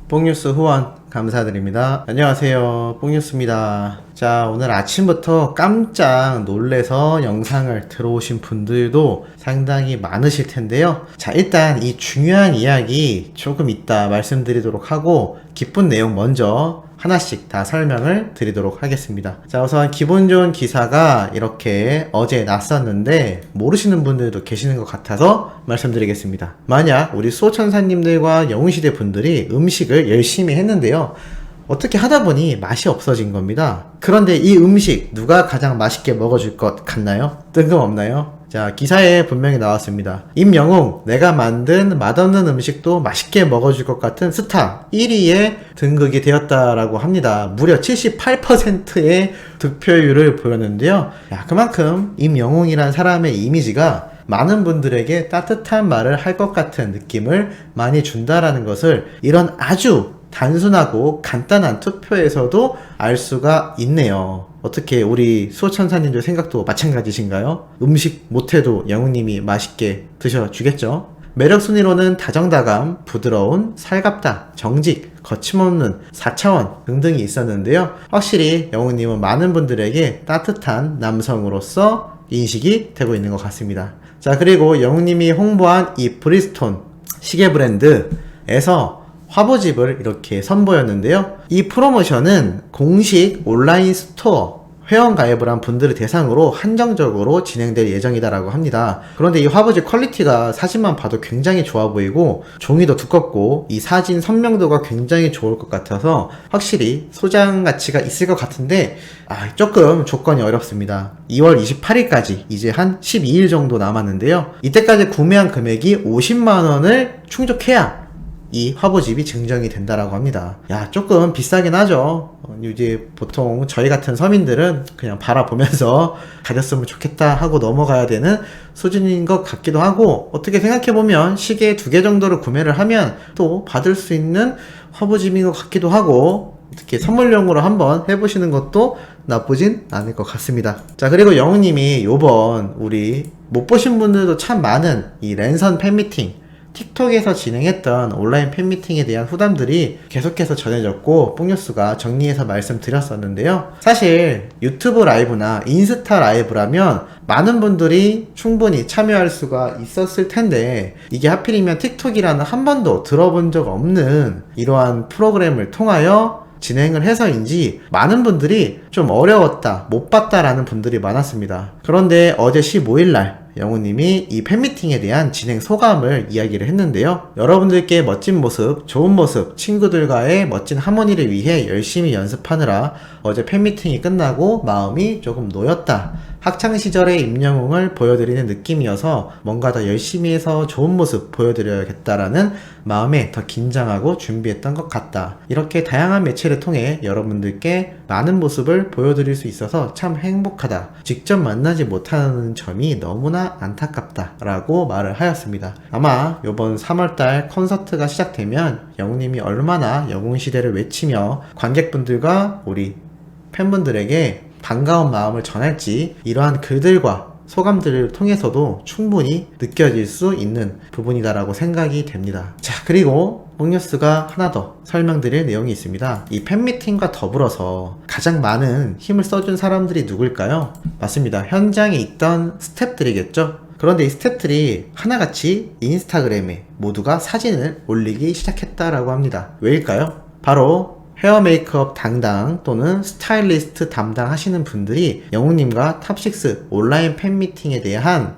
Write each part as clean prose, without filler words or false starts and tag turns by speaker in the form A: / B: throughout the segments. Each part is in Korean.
A: 뽕뉴스 후원 감사드립니다. 안녕하세요, 뽕뉴스입니다. 자, 오늘 아침부터 깜짝 놀래서 영상을 들어오신 분들도 상당히 많으실 텐데요. 자, 일단 이 중요한 이야기 조금 이따 말씀드리도록 하고, 기쁜 내용 먼저 하나씩 다 설명을 드리도록 하겠습니다. 자, 우선 기분 좋은 기사가 이렇게 어제 났었는데 모르시는 분들도 계시는 것 같아서 말씀드리겠습니다. 만약 우리 수호천사님들과 영웅시대 분들이 음식을 열심히 했는데요, 어떻게 하다 보니 맛이 없어진 겁니다. 그런데 이 음식 누가 가장 맛있게 먹어줄 것 같나요? 뜬금없나요? 자, 기사에 분명히 나왔습니다. 임영웅, 내가 만든 맛없는 음식도 맛있게 먹어줄 것 같은 스타 1위에 등극이 되었다라고 합니다. 무려 78%의 득표율을 보였는데요. 야, 그만큼 임영웅이란 사람의 이미지가 많은 분들에게 따뜻한 말을 할 것 같은 느낌을 많이 준다라는 것을 이런 아주 단순하고 간단한 투표에서도 알 수가 있네요. 어떻게 우리 수호천사님들 생각도 마찬가지신가요? 음식 못해도 영웅님이 맛있게 드셔주겠죠? 매력 순위로는 다정다감, 부드러운, 살갑다, 정직, 거침없는, 4차원 등등이 있었는데요. 확실히 영웅님은 많은 분들에게 따뜻한 남성으로서 인식이 되고 있는 것 같습니다. 자, 그리고 영웅님이 홍보한 이 브리스톤 시계 브랜드에서 화보집을 이렇게 선보였는데요. 이 프로모션은 공식 온라인 스토어 회원 가입을 한 분들을 대상으로 한정적으로 진행될 예정이다라고 합니다. 그런데 이 화보집 퀄리티가 사진만 봐도 굉장히 좋아 보이고 종이도 두껍고 이 사진 선명도가 굉장히 좋을 것 같아서 확실히 소장 가치가 있을 것 같은데 조금 조건이 어렵습니다. 2월 28일까지 이제 한 12일 정도 남았는데요. 이때까지 구매한 금액이 50만원을 충족해야 이 화보집이 증정이 된다라고 합니다. 야, 조금 비싸긴 하죠. 이제 보통 저희 같은 서민들은 그냥 바라보면서 가졌으면 좋겠다 하고 넘어가야 되는 수준인 것 같기도 하고, 어떻게 생각해보면 시계 2개 정도를 구매를 하면 또 받을 수 있는 화보집인 것 같기도 하고, 특히 선물용으로 한번 해보시는 것도 나쁘진 않을 것 같습니다. 자, 그리고 영웅님이 요번 우리 못 보신 분들도 참 많은 이 랜선 팬미팅, 틱톡에서 진행했던 온라인 팬미팅에 대한 후담들이 계속해서 전해졌고 뽕뉴스가 정리해서 말씀드렸었는데요. 사실 유튜브 라이브나 인스타 라이브라면 많은 분들이 충분히 참여할 수가 있었을 텐데, 이게 하필이면 틱톡이라는 한 번도 들어본 적 없는 이러한 프로그램을 통하여 진행을 해서인지 많은 분들이 좀 어려웠다, 못 봤다라는 분들이 많았습니다. 그런데 어제 15일날 영웅님이 이 팬미팅에 대한 진행 소감을 이야기를 했는데요. 여러분들께 멋진 모습, 좋은 모습, 친구들과의 멋진 하모니를 위해 열심히 연습하느라 어제 팬미팅이 끝나고 마음이 조금 놓였다. 학창시절의 임영웅을 보여드리는 느낌이어서 뭔가 더 열심히 해서 좋은 모습 보여드려야겠다라는 마음에 더 긴장하고 준비했던 것 같다. 이렇게 다양한 매체를 통해 여러분들께 많은 모습을 보여드릴 수 있어서 참 행복하다. 직접 만나지 못하는 점이 너무나 안타깝다 라고 말을 하였습니다. 아마 이번 3월달 콘서트가 시작되면 영웅님이 얼마나 영웅시대를 외치며 관객분들과 우리 팬분들에게 반가운 마음을 전할지 이러한 글들과 소감들을 통해서도 충분히 느껴질 수 있는 부분이다라고 생각이 됩니다. 자, 그리고 뽕뉴스가 하나 더 설명드릴 내용이 있습니다. 이 팬미팅과 더불어서 가장 많은 힘을 써준 사람들이 누굴까요? 맞습니다. 현장에 있던 스태프들이겠죠? 그런데 이 스태프들이 하나같이 인스타그램에 모두가 사진을 올리기 시작했다라고 합니다. 왜일까요? 바로 헤어 메이크업 담당 또는 스타일리스트 담당 하시는 분들이 영웅님과 탑6 온라인 팬미팅에 대한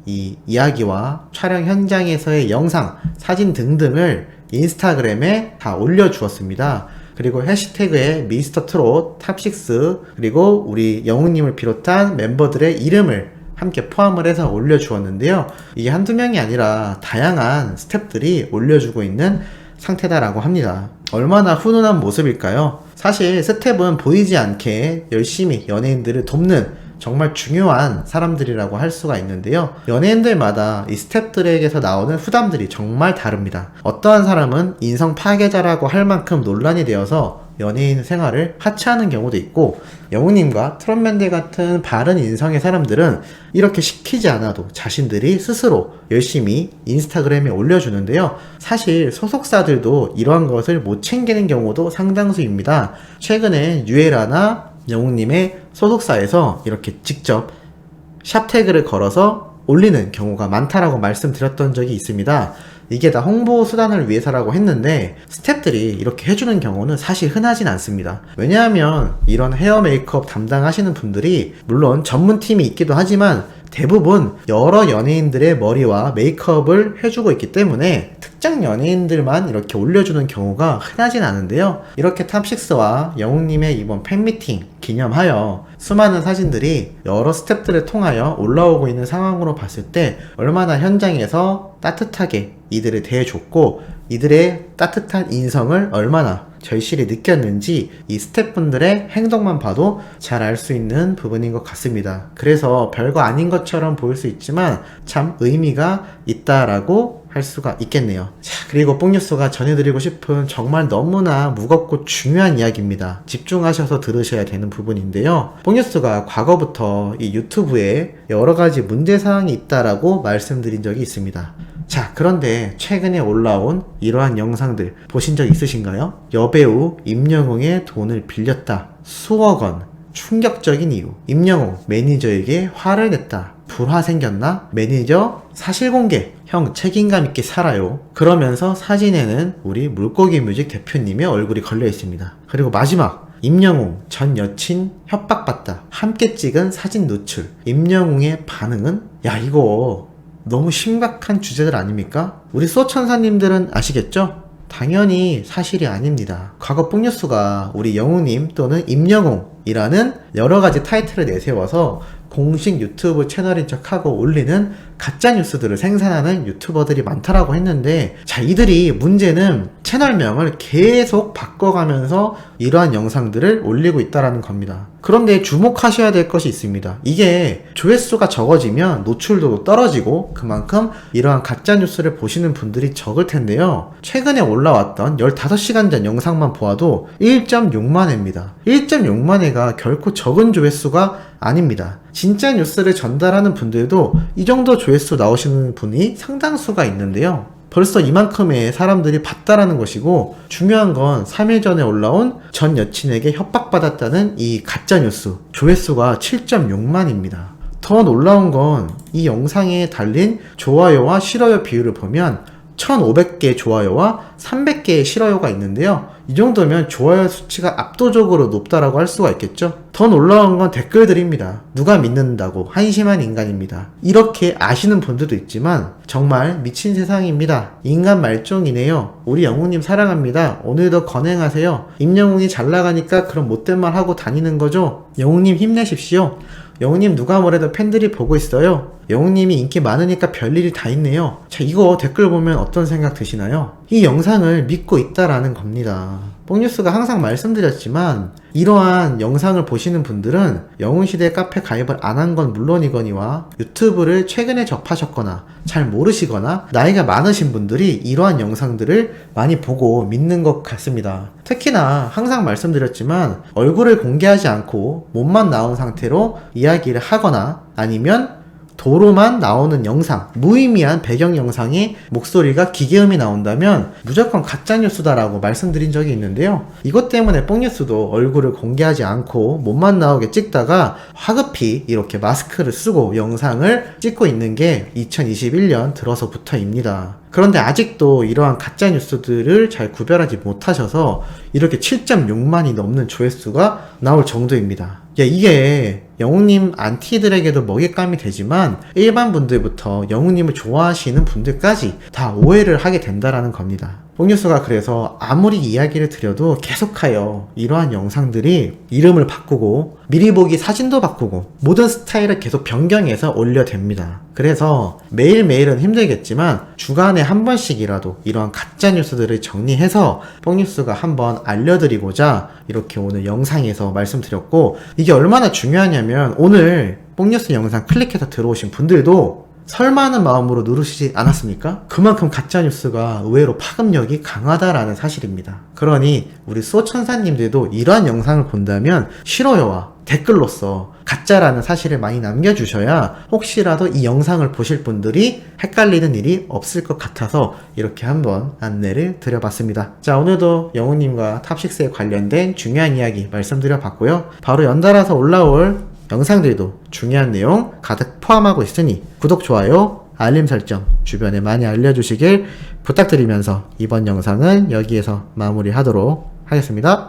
A: 이 이야기와 촬영 현장에서의 영상, 사진 등등을 인스타그램에 다 올려주었습니다. 그리고 해시태그에 미스터트롯, 탑6 그리고 우리 영웅님을 비롯한 멤버들의 이름을 함께 포함을 해서 올려주었는데요. 이게 한두 명이 아니라 다양한 스태프들이 올려주고 있는 상태다라고 합니다. 얼마나 훈훈한 모습일까요? 사실 스텝은 보이지 않게 열심히 연예인들을 돕는 정말 중요한 사람들이라고 할 수가 있는데요. 연예인들마다 이 스태프들에게서 나오는 후담들이 정말 다릅니다. 어떠한 사람은 인성 파괴자라고 할 만큼 논란이 되어서 연예인 생활을 하차하는 경우도 있고, 영웅님과 트롯맨들 같은 바른 인성의 사람들은 이렇게 시키지 않아도 자신들이 스스로 열심히 인스타그램에 올려주는데요. 사실 소속사들도 이러한 것을 못 챙기는 경우도 상당수입니다. 최근에 뉴에라나 영웅님의 소속사에서 이렇게 직접 샵태그를 걸어서 올리는 경우가 많다라고 말씀드렸던 적이 있습니다. 이게 다 홍보 수단을 위해서라고 했는데 스태프들이 이렇게 해주는 경우는 사실 흔하진 않습니다. 왜냐하면 이런 헤어 메이크업 담당하시는 분들이 물론 전문팀이 있기도 하지만 대부분 여러 연예인들의 머리와 메이크업을 해주고 있기 때문에 특정 연예인들만 이렇게 올려주는 경우가 흔하진 않은데요. 이렇게 탑6와 영웅님의 이번 팬미팅 기념하여 수많은 사진들이 여러 스태프들을 통하여 올라오고 있는 상황으로 봤을 때 얼마나 현장에서 따뜻하게 이들을 대해줬고 이들의 따뜻한 인성을 얼마나 절실히 느꼈는지 이 스태프분들의 행동만 봐도 잘 알 수 있는 부분인 것 같습니다. 그래서 별거 아닌 것처럼 보일 수 있지만 참 의미가 있다라고 할 수가 있겠네요. 자, 그리고 뽕뉴스가 전해드리고 싶은 정말 너무나 무겁고 중요한 이야기입니다. 집중하셔서 들으셔야 되는 부분인데요. 뽕뉴스가 과거부터 이 유튜브에 여러가지 문제사항이 있다라고 말씀드린 적이 있습니다. 자, 그런데 최근에 올라온 이러한 영상들 보신 적 있으신가요? 여배우 임영웅의 돈을 빌렸다. 수억 원. 충격적인 이유. 임영웅 매니저에게 화를 냈다. 불화 생겼나? 매니저 사실공개. 형 책임감 있게 살아요. 그러면서 사진에는 우리 물고기 뮤직 대표님의 얼굴이 걸려 있습니다. 그리고 마지막. 임영웅 전 여친 협박받다. 함께 찍은 사진 노출. 임영웅의 반응은? 야, 이거 너무 심각한 주제들 아닙니까? 우리 소천사님들은 아시겠죠? 당연히 사실이 아닙니다. 과거 뽕뉴스가 우리 영웅님 또는 임영웅이라는 여러가지 타이틀을 내세워서 공식 유튜브 채널인 척하고 올리는 가짜뉴스들을 생산하는 유튜버들이 많다라고 했는데, 자, 이들이 문제는 채널명을 계속 바꿔가면서 이러한 영상들을 올리고 있다라는 겁니다. 그런데 주목하셔야 될 것이 있습니다. 이게 조회수가 적어지면 노출도도 떨어지고 그만큼 이러한 가짜뉴스를 보시는 분들이 적을 텐데요. 최근에 올라왔던 15시간 전 영상만 보아도 1.6만 회입니다. 1.6만 회가 결코 적은 조회수가 아닙니다. 진짜 뉴스를 전달하는 분들도 이 정도 조회수 나오시는 분이 상당수가 있는데요. 벌써 이만큼의 사람들이 봤다라는 것이고, 중요한 건 3일 전에 올라온 전 여친에게 협박받았다는 이 가짜뉴스 조회수가 7.6만입니다. 더 놀라운 건 이 영상에 달린 좋아요와 싫어요 비율을 보면 1500개의 좋아요와 300개의 싫어요가 있는데요. 이 정도면 좋아요 수치가 압도적으로 높다라고 할 수가 있겠죠. 더 놀라운 건 댓글들입니다. 누가 믿는다고 한심한 인간입니다. 이렇게 아시는 분들도 있지만 정말 미친 세상입니다. 인간 말종이네요. 우리 영웅님 사랑합니다. 오늘도 건행하세요. 임영웅이 잘 나가니까 그런 못된 말 하고 다니는 거죠. 영웅님 힘내십시오. 영웅님 누가 뭐래도 팬들이 보고 있어요. 영웅님이 인기 많으니까 별일이 다 있네요. 자, 이거 댓글 보면 어떤 생각 드시나요? 이 영상을 믿고 있다라는 겁니다. 뽕뉴스가 항상 말씀드렸지만 이러한 영상을 보시는 분들은 영웅시대 카페 가입을 안 한 건 물론이거니와 유튜브를 최근에 접하셨거나 잘 모르시거나 나이가 많으신 분들이 이러한 영상들을 많이 보고 믿는 것 같습니다. 특히나 항상 말씀드렸지만 얼굴을 공개하지 않고 몸만 나온 상태로 이야기를 하거나 아니면 도로만 나오는 영상, 무의미한 배경 영상에 목소리가 기계음이 나온다면 무조건 가짜뉴스다라고 말씀드린 적이 있는데요. 이것 때문에 뽕뉴스도 얼굴을 공개하지 않고 몸만 나오게 찍다가 화급히 이렇게 마스크를 쓰고 영상을 찍고 있는 게 2021년 들어서부터입니다. 그런데 아직도 이러한 가짜뉴스들을 잘 구별하지 못하셔서 이렇게 7.6만이 넘는 조회수가 나올 정도입니다. 이게 영웅님 안티들에게도 먹잇감이 되지만 일반 분들부터 영웅님을 좋아하시는 분들까지 다 오해를 하게 된다라는 겁니다. 뽕뉴스가 그래서 아무리 이야기를 드려도 계속하여 이러한 영상들이 이름을 바꾸고 미리 보기 사진도 바꾸고 모든 스타일을 계속 변경해서 올려댑니다. 그래서 매일매일은 힘들겠지만 주간에 한 번씩이라도 이러한 가짜뉴스들을 정리해서 뽕뉴스가 한번 알려드리고자 이렇게 오늘 영상에서 말씀드렸고, 이게 얼마나 중요하냐면 오늘 뽕뉴스 영상 클릭해서 들어오신 분들도 설마하는 마음으로 누르시지 않았습니까? 그만큼 가짜뉴스가 의외로 파급력이 강하다라는 사실입니다. 그러니 우리 수호천사님들도 이러한 영상을 본다면 싫어요와 댓글로서 가짜라는 사실을 많이 남겨주셔야 혹시라도 이 영상을 보실 분들이 헷갈리는 일이 없을 것 같아서 이렇게 한번 안내를 드려봤습니다. 자, 오늘도 영우님과 탑6에 관련된 중요한 이야기 말씀드려봤고요. 바로 연달아서 올라올 영상들도 중요한 내용 가득 포함하고 있으니 구독, 좋아요, 알림 설정 주변에 많이 알려주시길 부탁드리면서 이번 영상은 여기에서 마무리하도록 하겠습니다.